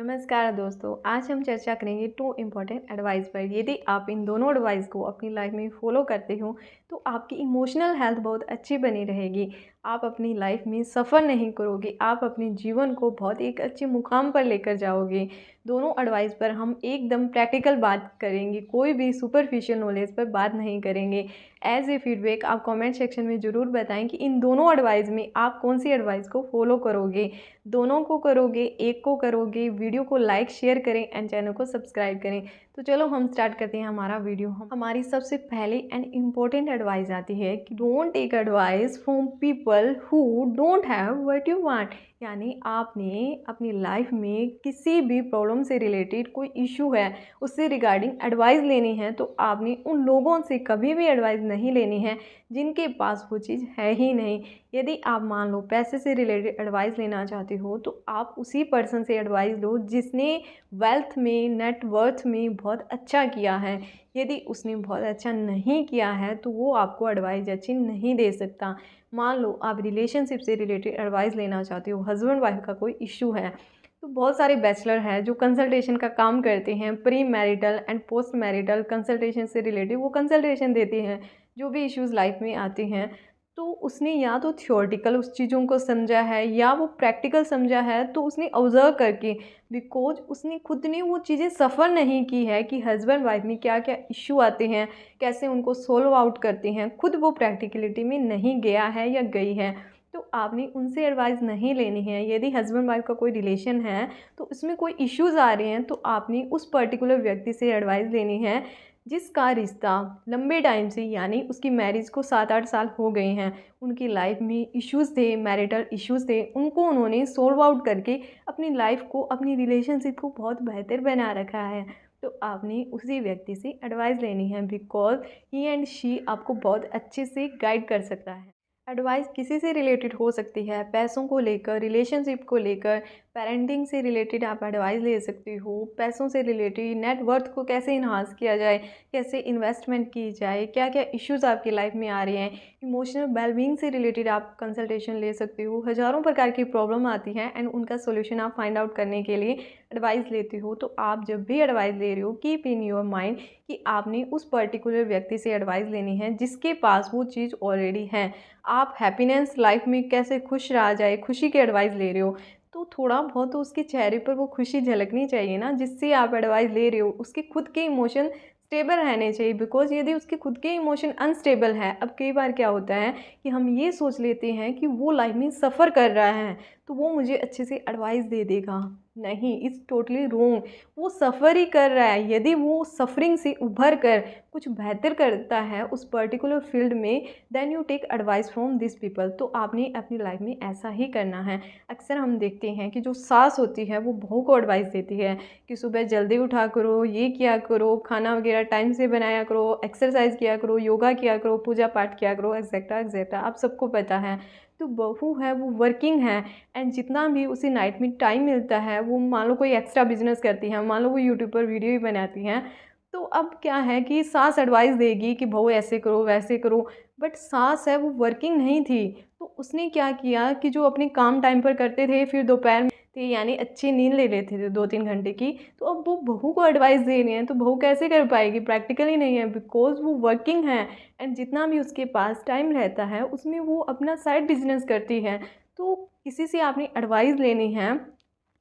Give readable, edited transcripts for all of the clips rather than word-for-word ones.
नमस्कार दोस्तों, आज हम चर्चा करेंगे 2 इम्पॉर्टेंट एडवाइस पर। यदि आप इन दोनों एडवाइस को अपनी लाइफ में फॉलो करते हो तो आपकी इमोशनल हेल्थ बहुत अच्छी बनी रहेगी। आप अपनी लाइफ में सफ़र नहीं करोगे, आप अपने जीवन को बहुत एक अच्छे मुकाम पर लेकर जाओगे। दोनों एडवाइस पर हम एकदम प्रैक्टिकल बात करेंगे, कोई भी सुपरफिशियल नॉलेज पर बात नहीं करेंगे। एज ए फीडबैक आप कमेंट सेक्शन में ज़रूर बताएं कि इन दोनों एडवाइस में आप कौन सी एडवाइस को फॉलो करोगे। दोनों को करोगे, एक को करोगे? वीडियो को लाइक शेयर करें एंड चैनल को सब्सक्राइब करें। तो चलो हम स्टार्ट करते हैं हमारा वीडियो। हमारी सबसे पहले एंड इम्पोर्टेंट एडवाइस आती है कि don't take advice from people who don't have what you want. यानी आपने अपनी लाइफ में किसी भी प्रॉब्लम से रिलेटेड कोई इशू है, उससे रिगार्डिंग एडवाइस लेनी है तो आपने उन लोगों से कभी भी एडवाइस नहीं लेनी है जिनके पास वो चीज़ है ही नहीं। यदि आप मान लो पैसे से रिलेटेड एडवाइस लेना चाहते हो तो आप उसी पर्सन से एडवाइस लो जिसने वेल्थ में, नेटवर्थ में बहुत अच्छा किया है। यदि उसने बहुत अच्छा नहीं किया है तो वो आपको एडवाइस अच्छी नहीं दे सकता। मान लो आप रिलेशनशिप से रिलेटेड एडवाइस लेना चाहते हो, हस्बैंड वाइफ का कोई इशू है, तो बहुत सारे बैचलर हैं जो कंसल्टेशन का काम करते हैं। Pre marital and post marital consultation से रिलेटेड वो कंसल्टेशन देते हैं जो भी इश्यूज़ लाइफ में आते हैं। तो उसने या तो थियोरटिकल उस चीज़ों को समझा है या वो प्रैक्टिकल समझा है, तो उसने ऑब्ज़र्व करके, बिकॉज उसने खुद ने वो चीज़ें सफ़र नहीं की है कि हस्बैंड वाइफ में क्या क्या इश्यू आते हैं, कैसे उनको सोल्व आउट करते हैं, खुद वो प्रैक्टिकलिटी में नहीं गया है या गई है। तो आपने उनसे एडवाइस नहीं लेनी है। यदि हस्बैंड वाइफ का कोई रिलेशन है तो उसमें कोई इश्यूज़ आ रहे हैं तो आपने उस पर्टिकुलर व्यक्ति से एडवाइस लेनी है जिसका रिश्ता लंबे टाइम से, यानी उसकी मैरिज को 7-8 साल हो गए हैं, उनकी लाइफ में इश्यूज़ थे, मैरिटल इश्यूज़ थे, उनको उन्होंने सोल्व आउट करके अपनी लाइफ को, अपनी रिलेशनशिप को बहुत बेहतर बना रखा है। तो आपने उसी व्यक्ति से एडवाइस लेनी है बिकॉज ही एंड शी आपको बहुत अच्छे से गाइड कर सकता है। एडवाइस किसी से रिलेटेड हो सकती है, पैसों को लेकर, रिलेशनशिप को लेकर, पेरेंटिंग से रिलेटेड आप एडवाइस ले सकते हो, पैसों से रिलेटेड नेटवर्थ को कैसे इन्हांस किया जाए, कैसे इन्वेस्टमेंट की जाए, क्या क्या इश्यूज़ आपकी लाइफ में आ रहे हैं, इमोशनल वेलबींग से रिलेटेड आप कंसल्टेशन ले सकते हो। हज़ारों प्रकार की प्रॉब्लम आती हैं एंड उनका सोल्यूशन आप फाइंड आउट करने के लिए एडवाइस लेते हो। तो आप जब भी एडवाइस ले रहे हो, कीप इन योर माइंड कि आपने उस पर्टिकुलर व्यक्ति से एडवाइस लेनी है जिसके पास वो चीज़ ऑलरेडी है। आप हैप्पीनेस लाइफ में कैसे खुश रहा जाए, खुशी की एडवाइस ले रहे हो तो थोड़ा बहुत तो उसके चेहरे पर वो खुशी झलकनी चाहिए ना, जिससे आप एडवाइस ले रहे हो। उसके खुद के इमोशन स्टेबल रहने चाहिए बिकॉज यदि उसके खुद के इमोशन अनस्टेबल है, अब कई बार क्या होता है कि हम ये सोच लेते हैं कि वो लाइफ में सफ़र कर रहा है तो वो मुझे अच्छे से एडवाइस दे देगा। नहीं, इट्स टोटली रॉन्ग। वो सफ़र ही कर रहा है। यदि वो सफरिंग से उभर कर कुछ बेहतर करता है उस पर्टिकुलर फील्ड में, then you take advice from this people. तो आपने अपनी लाइफ में ऐसा ही करना है। अक्सर हम देखते हैं कि जो सास होती है वो बहू को एडवाइस देती है कि सुबह जल्दी उठा करो, ये किया करो, खाना वगैरह टाइम से बनाया करो, एक्सरसाइज किया करो, योगा किया करो, पूजा पाठ किया करो, एक्सेट्रा एक्सेट्रा। आप सबको पता है। तो बहू है वो वर्किंग है एंड जितना भी उसे नाइट में टाइम मिलता है, वो मान लो कोई एक्स्ट्रा बिजनेस करती हैं, मान लो वो यूट्यूब पर वीडियो ही बनाती हैं, तो अब क्या है कि सास एडवाइस देगी कि बहू ऐसे करो वैसे करो, बट सास है वो वर्किंग नहीं थी। तो उसने क्या किया कि जो अपने काम टाइम पर करते थे फिर दोपहर में थे, यानी अच्छी नींद ले लेते थे 2-3 घंटे की, तो अब वो बहू को एडवाइस दे रहे हैं तो बहू कैसे कर पाएगी, प्रैक्टिकली नहीं है बिकॉज वो वर्किंग है एंड जितना भी उसके पास टाइम रहता है उसमें वो अपना साइड बिजनेस करती है। तो किसी से आपने एडवाइस लेनी है,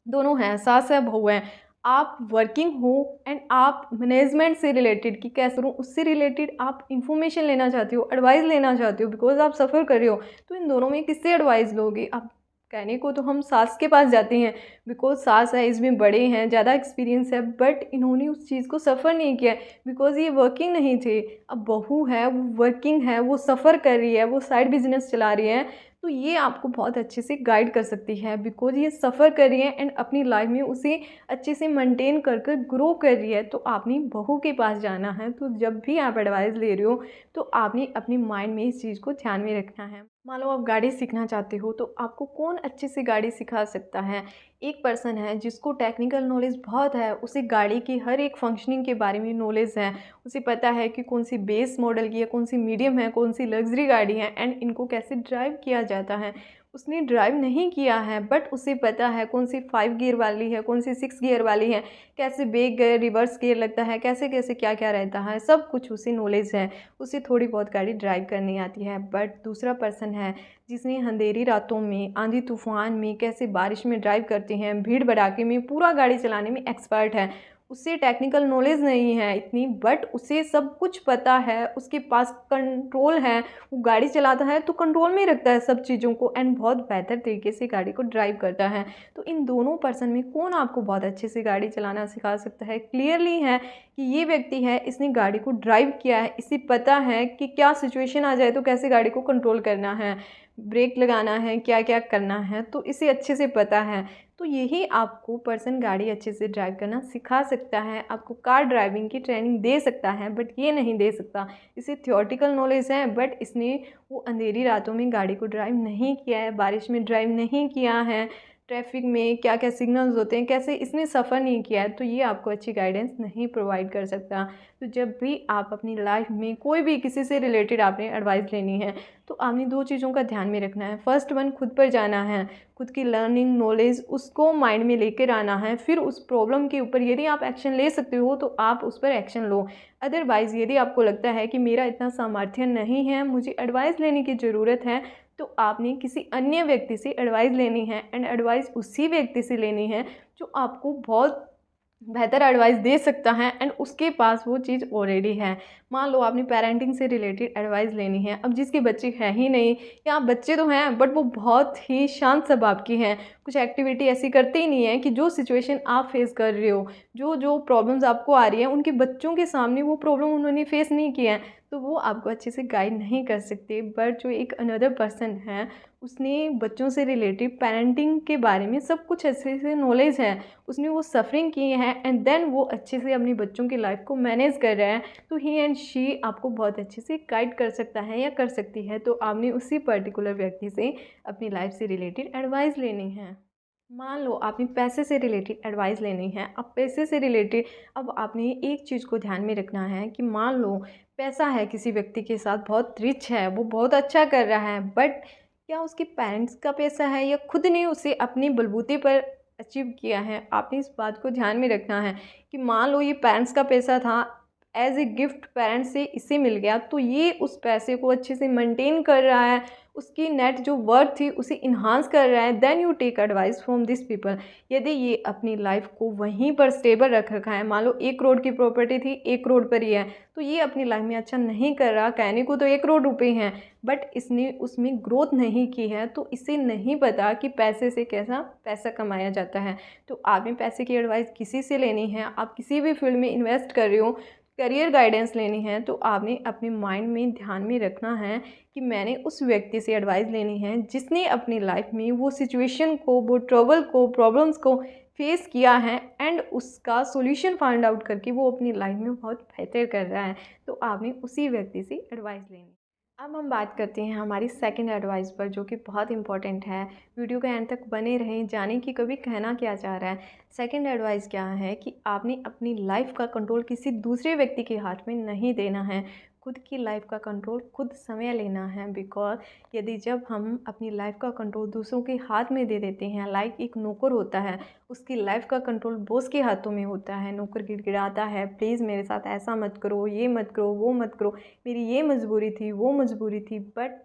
दोनों हैं, सास है बहू है, आप वर्किंग हो एंड आप मैनेजमेंट से रिलेटेड कि कैसे करूँ उससे रिलेटेड आप इन्फॉर्मेशन लेना चाहते हो, एडवाइस लेना चाहते हो बिकॉज आप सफ़र कर रहे हो, तो इन दोनों में किससे एडवाइस लोगे आप? कहने को तो हम सास के पास जाते हैं बिकॉज सास है, इसमें बड़े हैं, ज़्यादा एक्सपीरियंस है, बट इन्होंने उस चीज़ को सफ़र नहीं किया बिकॉज ये वर्किंग नहीं थे। अब बहू है वो वर्किंग है, वो सफ़र कर रही है, वो साइड बिजनेस चला रही है, तो ये आपको बहुत अच्छे से गाइड कर सकती है बिकॉज ये सफ़र कर रही है एंड अपनी लाइफ में उसे अच्छे से मेंटेन कर कर ग्रो कर रही है। तो आपने बहू के पास जाना है। तो जब भी आप एडवाइस ले रहे हो तो आपने अपने माइंड में इस चीज़ को ध्यान में रखना है। मान लो आप गाड़ी सीखना चाहते हो तो आपको कौन अच्छे से गाड़ी सिखा सकता है? एक पर्सन है जिसको टेक्निकल नॉलेज बहुत है, उसे गाड़ी की हर एक फंक्शनिंग के बारे में नॉलेज है, उसे पता है कि कौन सी बेस मॉडल की है, कौन सी मीडियम है, कौन सी लग्जरी गाड़ी है एंड इनको कैसे ड्राइव किया जाता है। उसने ड्राइव नहीं किया है, बट उसे पता है कौन सी 5 गियर वाली है, कौन सी 6 गियर वाली है, कैसे ब्रेक गियर, रिवर्स गियर लगता है, कैसे कैसे क्या क्या रहता है, सब कुछ उसे नॉलेज है। उसे थोड़ी बहुत गाड़ी ड्राइव करनी आती है। बट दूसरा पर्सन है जिसने अंधेरी रातों में, आंधी तूफान में, कैसे बारिश में ड्राइव करते हैं, भीड़ भड़ाके में पूरा गाड़ी चलाने में एक्सपर्ट है। उसे टेक्निकल नॉलेज नहीं है इतनी, बट उसे सब कुछ पता है, उसके पास कंट्रोल है, वो गाड़ी चलाता है तो कंट्रोल में रखता है सब चीज़ों को, एंड बहुत बेहतर तरीके से गाड़ी को ड्राइव करता है। तो इन दोनों पर्सन में कौन आपको बहुत अच्छे से गाड़ी चलाना सिखा सकता है? क्लियरली है कि ये व्यक्ति है, इसने गाड़ी को ड्राइव किया है, इसे पता है कि क्या सिचुएशन आ जाए तो कैसे गाड़ी को कंट्रोल करना है, ब्रेक लगाना है, क्या क्या करना है, तो इसे अच्छे से पता है। तो यही आपको पर्सन गाड़ी अच्छे से ड्राइव करना सिखा सकता है, आपको कार ड्राइविंग की ट्रेनिंग दे सकता है, बट ये नहीं दे सकता। इसे थियोरेटिकल नॉलेज है, बट इसने वो अंधेरी रातों में गाड़ी को ड्राइव नहीं किया है, बारिश में ड्राइव नहीं किया है, ट्रैफिक में क्या क्या सिग्नल्स होते हैं कैसे इसने सफ़र नहीं किया है, तो ये आपको अच्छी गाइडेंस नहीं प्रोवाइड कर सकता। तो जब भी आप अपनी लाइफ में कोई भी किसी से रिलेटेड आपने एडवाइस लेनी है, तो आपने 2 चीज़ों का ध्यान में रखना है। फर्स्ट वन, खुद पर जाना है, खुद की लर्निंग नॉलेज उसको माइंड में लेकर आना है, फिर उस प्रॉब्लम के ऊपर यदि आप एक्शन ले सकते हो तो आप उस पर एक्शन लो। अदरवाइज़ यदि आपको लगता है कि मेरा इतना सामर्थ्य नहीं है, मुझे एडवाइस लेने की ज़रूरत है, तो आपने किसी अन्य व्यक्ति से एडवाइस लेनी है, एंड एडवाइस उसी व्यक्ति से लेनी है जो आपको बहुत बेहतर एडवाइस दे सकता है, एंड उसके पास वो चीज़ ऑलरेडी है। मान लो आपने पेरेंटिंग से रिलेटेड एडवाइस लेनी है, अब जिसके बच्चे हैं ही नहीं, या बच्चे तो हैं बट वो बहुत ही शांत स्वभाव के हैं, कुछ एक्टिविटी ऐसी करते ही नहीं है कि जो सिचुएशन आप फेस कर रहे हो, जो जो प्रॉब्लम्स आपको आ रही हैं उनके बच्चों के सामने वो प्रॉब्लम उन्होंने फेस नहीं किया है, तो वो आपको अच्छे से गाइड नहीं कर सकते। बट जो एक अनदर पर्सन है, उसने बच्चों से रिलेटेड पेरेंटिंग के बारे में सब कुछ अच्छे से नॉलेज है, उसने वो सफरिंग की है, एंड देन वो अच्छे से अपनी बच्चों की लाइफ को मैनेज कर रहा है, तो ही एंड शी आपको बहुत अच्छे से गाइड कर सकता है या कर सकती है। तो आपने उसी पर्टिकुलर व्यक्ति से अपनी लाइफ से रिलेटेड एडवाइस लेनी है। मान लो आपने पैसे से रिलेटेड एडवाइस लेनी है। अब पैसे से रिलेटेड, अब आपने एक चीज़ को ध्यान में रखना है कि मान लो पैसा है किसी व्यक्ति के साथ, बहुत रिच है, वो बहुत अच्छा कर रहा है, बट क्या उसके पेरेंट्स का पैसा है या खुद ने उसे अपने बलबूते पर अचीव किया है? आपने इस बात को ध्यान में रखना है कि मान लो ये पेरेंट्स का पैसा था, एज ए गिफ्ट पेरेंट्स से इसे मिल गया, तो ये उस पैसे को अच्छे से मेंटेन कर रहा है, उसकी नेट जो वर्थ थी उसे इन्हांस कर रहा है, then you take advice from this people. यदि ये अपनी लाइफ को वहीं पर स्टेबल रख रखा है, मान लो 1 करोड़ की प्रॉपर्टी थी, 1 करोड़ पर ही है, तो ये अपनी लाइफ में अच्छा नहीं कर रहा, कहने को तो 1 करोड़ रुपए हैं, बट इसने उसमें ग्रोथ नहीं की है, तो इसे नहीं पता कि पैसे से कैसा पैसा कमाया जाता है। तो आपने पैसे की एडवाइस किसी से लेनी है, आप किसी भी फील्ड में इन्वेस्ट कर रहे हो, करियर गाइडेंस लेनी है, तो आपने अपने माइंड में ध्यान में रखना है कि मैंने उस व्यक्ति से एडवाइस लेनी है जिसने अपनी लाइफ में वो सिचुएशन को, वो ट्रबल को, प्रॉब्लम्स को फेस किया है, एंड उसका सॉल्यूशन फाइंड आउट करके वो अपनी लाइफ में बहुत बेहतर कर रहा है। तो आपने उसी व्यक्ति से एडवाइस लेनी है। अब हम बात करते हैं हमारी सेकंड एडवाइस पर, जो कि बहुत इंपॉर्टेंट है। वीडियो के एंड तक बने रहें, जाने कि कभी कहना क्या चाह रहा है। सेकंड एडवाइस क्या है कि आपने अपनी लाइफ का कंट्रोल किसी दूसरे व्यक्ति के हाथ में नहीं देना है, खुद की लाइफ का कंट्रोल खुद समय लेना है। बिकॉज यदि जब हम अपनी लाइफ का कंट्रोल दूसरों के हाथ में दे देते हैं, लाइक एक नौकर होता है, उसकी लाइफ का कंट्रोल बॉस के हाथों में होता है, नौकर गिड़गिड़ाता है, प्लीज़ मेरे साथ ऐसा मत करो, ये मत करो, वो मत करो, मेरी ये मजबूरी थी, वो मजबूरी थी, बट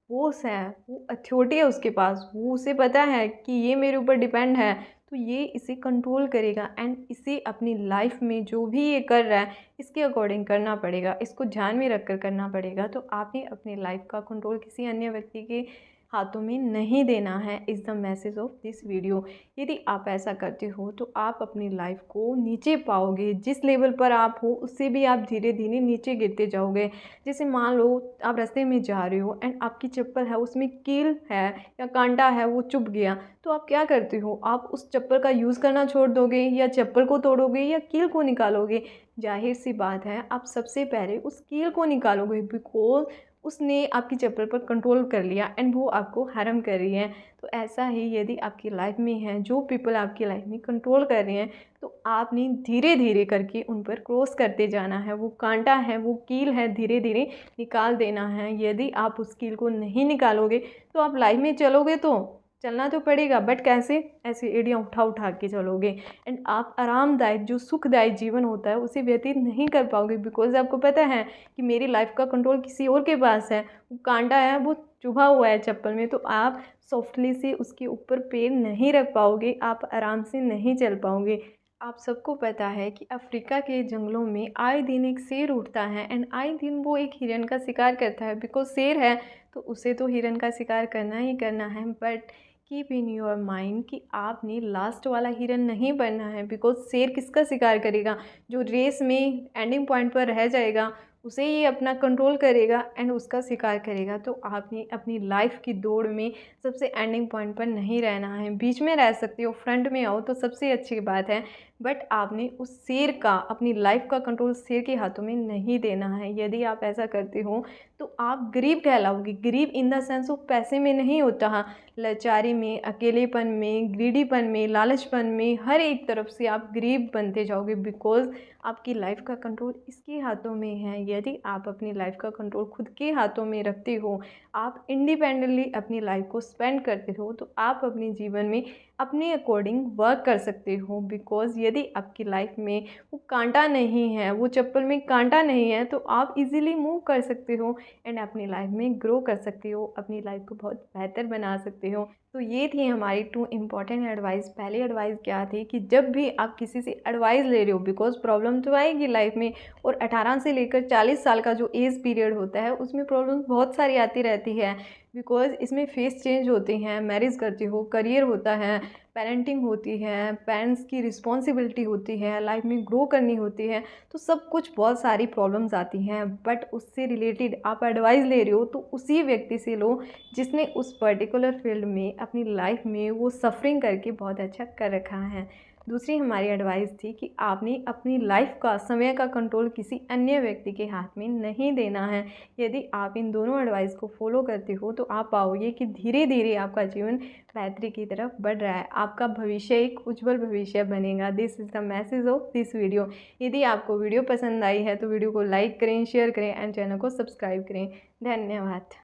बॉस है, वो अथॉरिटी है उसके पास, वो उसे पता है कि ये मेरे ऊपर डिपेंड है, तो ये इसे कंट्रोल करेगा, एंड इसे अपनी लाइफ में जो भी ये कर रहा है इसके अकॉर्डिंग करना पड़ेगा, इसको ध्यान में रख कर करना पड़ेगा। तो आपने अपनी लाइफ का कंट्रोल किसी अन्य व्यक्ति के हाथों में नहीं देना है, is the message of this video. यदि आप ऐसा करते हो तो आप अपनी लाइफ को नीचे पाओगे, जिस लेवल पर आप हो उससे भी आप धीरे धीरे नीचे गिरते जाओगे। जैसे मान लो आप रास्ते में जा रहे हो, एंड आपकी चप्पल है उसमें कील है या कांटा है, वो चुभ गया, तो आप क्या करते हो? आप उस चप्पल का यूज़ करना छोड़ दोगे, या चप्पल को तोड़ोगे, या कील को निकालोगे? जाहिर सी बात है आप सबसे पहले उस कील को निकालोगे, बिकॉज उसने आपकी चप्पल पर कंट्रोल कर लिया, एंड वो आपको हार्म कर रही है। तो ऐसा ही यदि आपकी लाइफ में है, जो पीपल आपकी लाइफ में कंट्रोल कर रहे हैं, तो आपने धीरे धीरे करके उन पर क्रॉस करते जाना है। वो कांटा है, वो कील है, धीरे धीरे निकाल देना है। यदि आप उस कील को नहीं निकालोगे तो आप लाइफ में चलोगे तो चलना तो पड़ेगा, बट कैसे? ऐसी एड़ियाँ उठा उठा के चलोगे एंड आप आरामदायक जो सुखदायक जीवन होता है उसे व्यतीत नहीं कर पाओगे। बिकॉज आपको पता है कि मेरी लाइफ का कंट्रोल किसी और के पास है। वो कांटा है, वो चुभा हुआ है चप्पल में, तो आप सॉफ्टली से उसके ऊपर पैर नहीं रख पाओगे, आप आराम से नहीं चल पाओगे। आप सबको पता है कि अफ्रीका के जंगलों में आए दिन एक शेर उठता है एंड आए दिन वो एक हिरन का शिकार करता है। बिकॉज शेर है तो उसे तो हिरन का शिकार करना ही करना है, but keep in your mind कि आपने लास्ट वाला हिरन नहीं बनना है। बिकॉज शेर किसका शिकार करेगा? जो रेस में एंडिंग पॉइंट पर रह जाएगा उसे ये अपना कंट्रोल करेगा एंड उसका शिकार करेगा। तो आपने अपनी लाइफ की दौड़ में सबसे एंडिंग पॉइंट पर नहीं रहना है। बीच में रह सकते हो, फ्रंट में आओ तो सबसे अच्छी बात है, बट आपने उस शेर का, अपनी लाइफ का कंट्रोल शेर के हाथों में नहीं देना है। यदि आप ऐसा करते हो तो आप गरीब कहलाओगे। गरीब इन द सेंस वो पैसे में नहीं होता, हाँ, लाचारी में, अकेलेपन में, ग्रीडीपन में, लालचपन में, हर एक तरफ से आप गरीब बनते जाओगे। बिकॉज आपकी लाइफ का कंट्रोल इसके हाथों में है। यदि आप अपनी लाइफ का कंट्रोल खुद के हाथों में रखते हो, आप इंडिपेंडेंटली अपनी लाइफ को स्पेंड करते हो, तो आप अपने जीवन में अपने अकॉर्डिंग वर्क कर सकते हो। बिकॉज यदि आपकी लाइफ में वो कांटा नहीं है, वो चप्पल में कांटा नहीं है, तो आप इजीली मूव कर सकते हो एंड अपनी लाइफ में ग्रो कर सकते हो, अपनी लाइफ को बहुत बेहतर बना सकते हो। तो ये थी हमारी 2 इम्पॉर्टेंट एडवाइस। पहली एडवाइस क्या थी कि जब भी आप किसी से एडवाइस ले रहे हो, बिकॉज प्रॉब्लम तो आएगी लाइफ में, और 18 से लेकर 40 साल का जो एज पीरियड होता है उसमें प्रॉब्लम बहुत सारी आती रहती है। बिकॉज इसमें फेस चेंज होते हैं, मैरिज करते हो, करियर होता है, पेरेंटिंग होती है, पेरेंट्स की रिस्पॉन्सिबिलिटी होती है, लाइफ में ग्रो करनी होती है, तो सब कुछ बहुत सारी प्रॉब्लम्स आती हैं। बट उससे रिलेटेड आप एडवाइस ले रहे हो तो उसी व्यक्ति से लो जिसने उस पर्टिकुलर फील्ड में अपनी लाइफ में वो सफरिंग करके बहुत अच्छा कर रखा है। दूसरी हमारी एडवाइस थी कि आपने अपनी लाइफ का, समय का कंट्रोल किसी अन्य व्यक्ति के हाथ में नहीं देना है। यदि आप इन दोनों एडवाइस को फॉलो करते हो तो आप पाओगे कि धीरे धीरे आपका जीवन बेहतरी की तरफ बढ़ रहा है, आपका भविष्य एक उज्जवल भविष्य बनेगा। This is the message of this video. यदि आपको वीडियो पसंद आई है तो वीडियो को लाइक करें, शेयर करें एंड चैनल को सब्सक्राइब करें। धन्यवाद।